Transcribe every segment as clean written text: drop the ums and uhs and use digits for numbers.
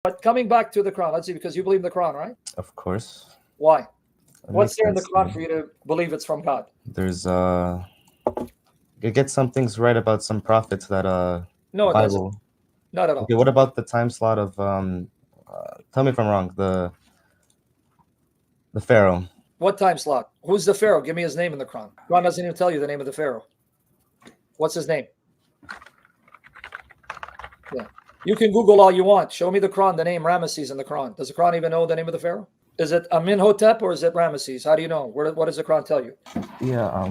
But coming back to the Quran, let's see, because you believe in the Quran, right? Of course. Why? It What's makes there in the sense to Quran me. for you to believe it's from God? There's it gets some things right about some prophets that No, it doesn't. Bible. Not at all. Okay, what about the time slot of tell me if I'm wrong, the Pharaoh. What time slot? Who's the Pharaoh? Give me his name in the Quran. Quran doesn't even tell you the name of the Pharaoh. What's his name? Yeah. You can Google all you want. Show me the Quran, the name Ramesses in the Quran. Does the Quran even know the name of the Pharaoh? Is it Amenhotep or is it Ramesses? How do you know? What does the Quran tell you? Yeah,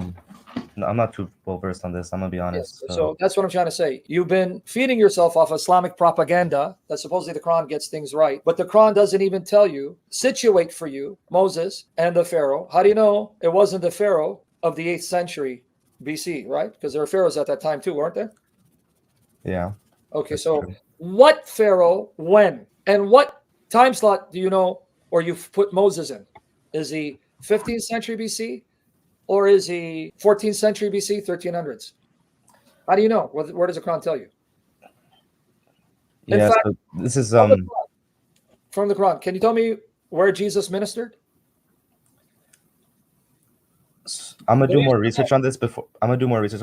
no, I'm not too well versed on this. I'm gonna be honest. Yes. So that's what I'm trying to say. You've been feeding yourself off Islamic propaganda that supposedly the Quran gets things right, but the Quran doesn't even tell you, situate for you Moses and the Pharaoh. How do you know it wasn't the Pharaoh of the 8th century BC, right? Because there were pharaohs at that time too, weren't there? Yeah. Okay, That's so true. what Pharaoh, when, and what time slot do you know, or you've put Moses in? Is he 15th century BC, or is he 14th century BC, 1300s? How do you know? Where does the Quran tell you? In Yeah, fact, so this is from the Quran, can you tell me where Jesus ministered? I'm gonna do Can you more answer research on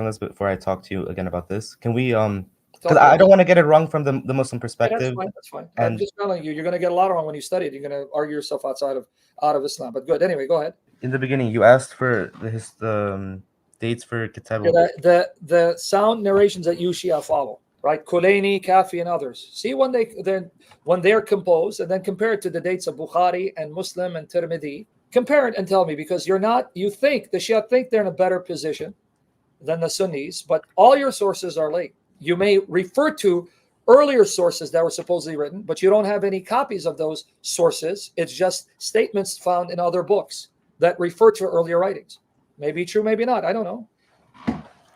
this before I talk to you again about this. Can we that? because Talk I about don't want to get it wrong from the Muslim Yeah, that's perspective. fine. That's fine. I'm And just telling you, you're going to get a lot wrong when you study it. You're going to argue yourself out of Islam. But good. Anyway, go ahead. in the beginning, you asked for the dates for Yeah, Kitab. the sound narrations that you Shia follow, right? Kulaini, Kafi, and others. See when they're composed, and then compare it to the dates of Bukhari and Muslim and Tirmidhi. Compare it and tell me, because you think the Shia think they're in a better position than the Sunnis, but all your sources are late. You may refer to earlier sources that were supposedly written, but you don't have any copies of those sources. It's just statements found in other books that refer to earlier writings. Maybe true, maybe not. I don't know.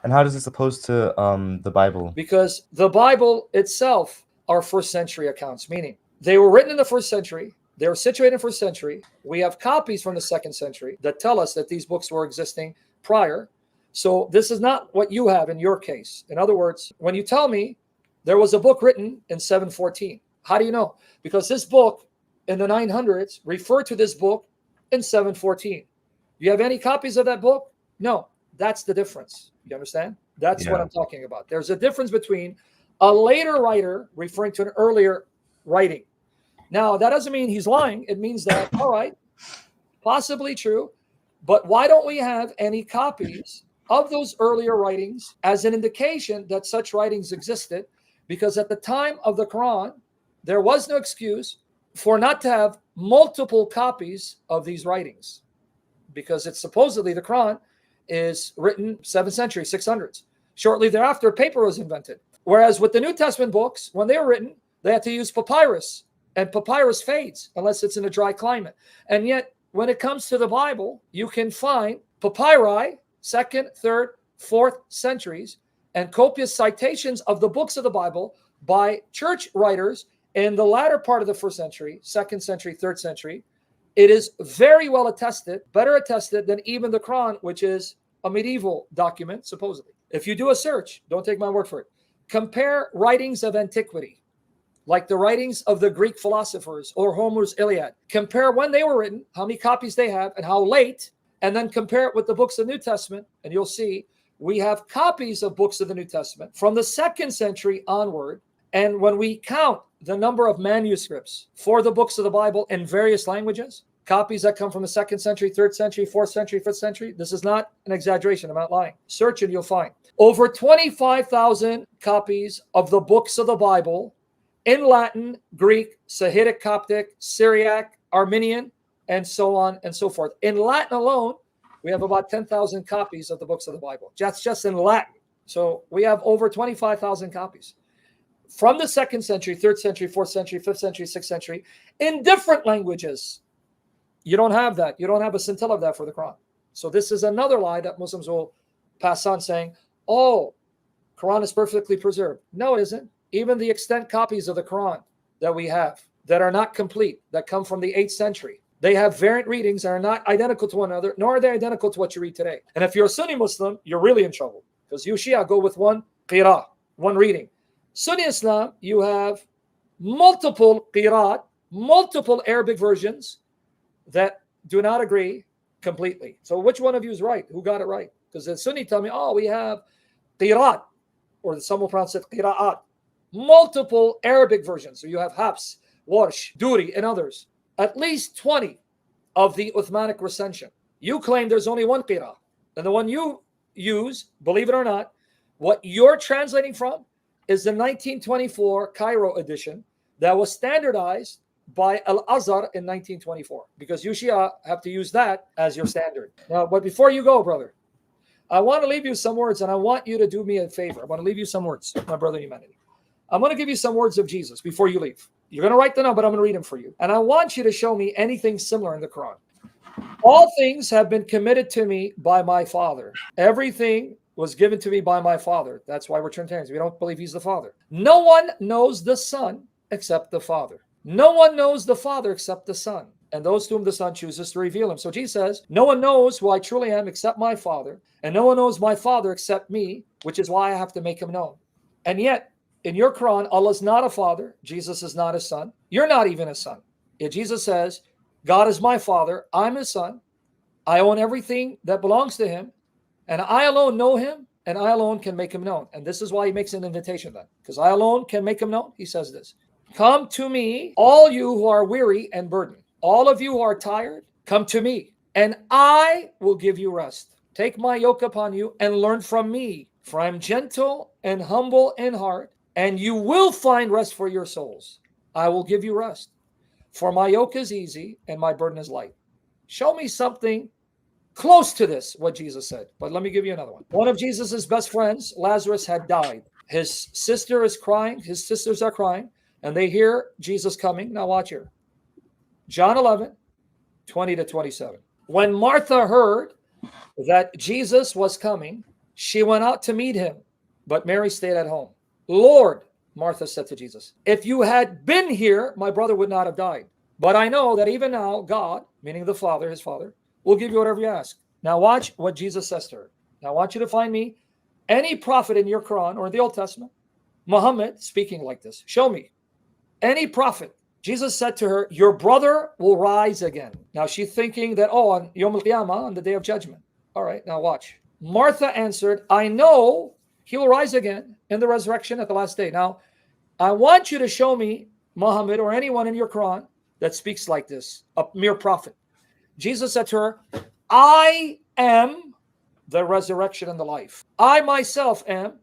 And how does this oppose to the Bible? Because the Bible itself are first century accounts, meaning they were written in the first century. They were situated in the first century. We have copies from the second century that tell us that these books were existing prior. So this is not what you have in your case. In other words, when you tell me there was a book written in 714, how do you know? Because this book in the 900s referred to this book in 714. Do you have any copies of that book? No. That's the difference. You understand? That's what Yeah. I'm talking about. There's a difference between a later writer referring to an earlier writing. Now, that doesn't mean he's lying. It means that, all right, possibly true, but why don't we have any copies of those earlier writings as an indication that such writings existed? Because at the time of the Quran, there was no excuse for not to have multiple copies of these writings, because it's supposedly the Quran is written 7th century, 600s. Shortly thereafter, paper was invented. Whereas with the New Testament books, when they were written, they had to use papyrus, and papyrus fades unless it's in a dry climate. And yet, when it comes to the Bible, you can find papyri, 2nd, 3rd, 4th centuries, and copious citations of the books of the Bible by church writers in the latter part of the 1st century, 2nd century, 3rd century. It is very well attested, better attested than even the Quran, which is a medieval document, supposedly. If you do a search, don't take my word for it, compare writings of antiquity, like the writings of the Greek philosophers or Homer's Iliad. Compare when they were written, how many copies they have, and how late, and then compare it with the books of the New Testament, and you'll see we have copies of books of the New Testament from the 2nd century onward. And when we count the number of manuscripts for the books of the Bible in various languages, copies that come from the 2nd century, 3rd century, 4th century, 5th century, this is not an exaggeration. I'm not lying. Search and you'll find over 25,000 copies of the books of the Bible in Latin, Greek, Sahidic, Coptic, Syriac, Armenian, and so on and so forth. In Latin alone, we have about 10,000 copies of the books of the Bible. That's just in Latin. So we have over 25,000 copies from the 2nd century, 3rd century, 4th century, 5th century, 6th century, in different languages. You don't have that. You don't have a scintilla of that for the Quran. So this is another lie that Muslims will pass on, saying, oh, Quran is perfectly preserved. No, it isn't. Even the extant copies of the Quran that we have that are not complete, that come from the 8th century, they have variant readings that are not identical to one another, nor are they identical to what you read today. And if you're a Sunni Muslim, you're really in trouble, because you Shia go with one qira'ah, one reading. Sunni Islam, you have multiple qiraat, multiple Arabic versions that do not agree completely. So which one of you is right? Who got it right? Because the Sunni tell me, oh, we have qiraat, or some will pronounce it qiraat, multiple Arabic versions. So you have Hafs, Warsh, Duri, and others. At least 20 of the Uthmanic recension. You claim there's only one qira'ah. And the one you use, believe it or not, what you're translating from is the 1924 Cairo edition that was standardized by Al-Azhar in 1924, because you Shia have to use that as your standard. Now, but before you go, brother, I want to leave you some words, and I want you to do me a favor. I want to leave you some words, my brother in humanity. I'm going to give you some words of Jesus before you leave. You're going to write them down, but I'm going to read them for you. And I want you to show me anything similar in the Quran. All things have been committed to me by my Father. Everything was given to me by my Father. That's why we're Trinitarians. We don't believe he's the Father. No one knows the Son except the Father. No one knows the Father except the Son, and those to whom the Son chooses to reveal him. So Jesus says, no one knows who I truly am except my Father, and no one knows my Father except me, which is why I have to make him known. And yet, in your Quran, Allah is not a father. Jesus is not his son. You're not even his son. Yet Jesus says, God is my Father. I'm his son. I own everything that belongs to him, and I alone know him, and I alone can make him known. And this is why he makes an invitation then, because I alone can make him known. He says this, come to me, all you who are weary and burdened. All of you who are tired, come to me, and I will give you rest. Take my yoke upon you and learn from me, for I am gentle and humble in heart, and you will find rest for your souls. I will give you rest, for my yoke is easy and my burden is light. Show me something close to this, what Jesus said. But let me give you another one. One of Jesus's best friends, Lazarus, had died. His sister is crying. His sisters are crying, and they hear Jesus coming. Now watch here. John 11, 20 to 27. When Martha heard that Jesus was coming, she went out to meet him, but Mary stayed at home. Lord, Martha said to Jesus, if you had been here, my brother would not have died. But I know that even now, God, meaning the Father, his Father, will give you whatever you ask. Now watch what Jesus says to her. Now I want you to find me any prophet in your Quran or in the Old Testament, Muhammad speaking like this. Show me any prophet. Jesus said to her, your brother will rise again. Now she's thinking that, oh, on Yom Al-Qiyamah, on the day of judgment. All right, now watch. Martha answered, I know he will rise again in the resurrection at the last day. Now, I want you to show me Muhammad or anyone in your Quran that speaks like this, a mere prophet. Jesus said to her, I am the resurrection and the life. I myself am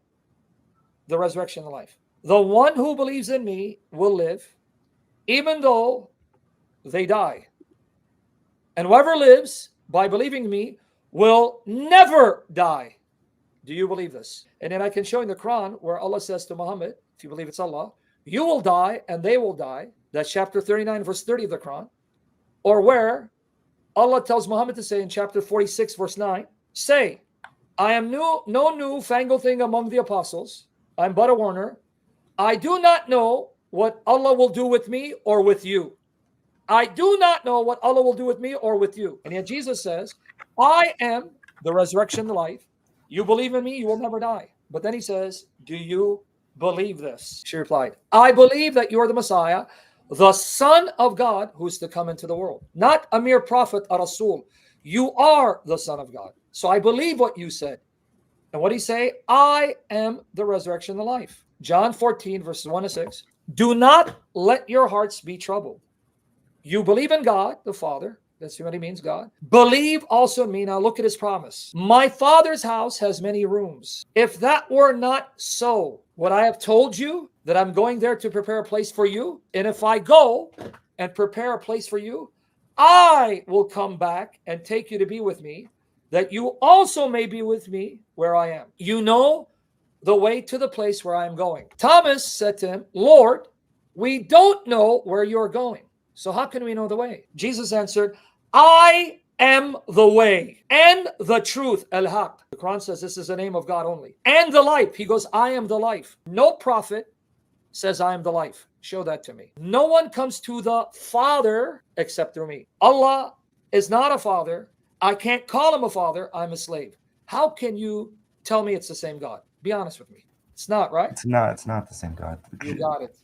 the resurrection and the life. The one who believes in me will live, even though they die. And whoever lives by believing in me will never die. Do you believe this? And then I can show in the Quran where Allah says to Muhammad, if you believe it's Allah, you will die and they will die. That's chapter 39, verse 30 of the Quran. Or where Allah tells Muhammad to say in chapter 46, verse 9, say, I am no new fangled thing among the apostles. I'm but a warner. I do not know what Allah will do with me or with you. I do not know what Allah will do with me or with you. And yet Jesus says, I am the resurrection and the life. You believe in me, you will never die. But then he says, do you believe this? She replied, I believe that you are the Messiah, the Son of God, who is to come into the world. Not a mere prophet, a Rasul. You are the Son of God. So I believe what you said. And what did he say? I am the resurrection and the life. John 14, verses 1 to 6. Do not let your hearts be troubled. You believe in God, the Father. That's what he means, God. Believe also in me. Now look at his promise. My Father's house has many rooms. If that were not so, would I have told you that I'm going there to prepare a place for you? And if I go and prepare a place for you, I will come back and take you to be with me, that you also may be with me where I am. You know the way to the place where I am going. Thomas said to him, Lord, we don't know where you're going. So how can we know the way? Jesus answered, I am the way and the truth, al-haq. The Quran says this is the name of God only. And the life. He goes, I am the life. No prophet says I am the life. Show that to me. No one comes to the Father except through me. Allah is not a father. I can't call him a father. I'm a slave. How can you tell me it's the same God? Be honest with me. It's not, right? It's not the same God. You got it.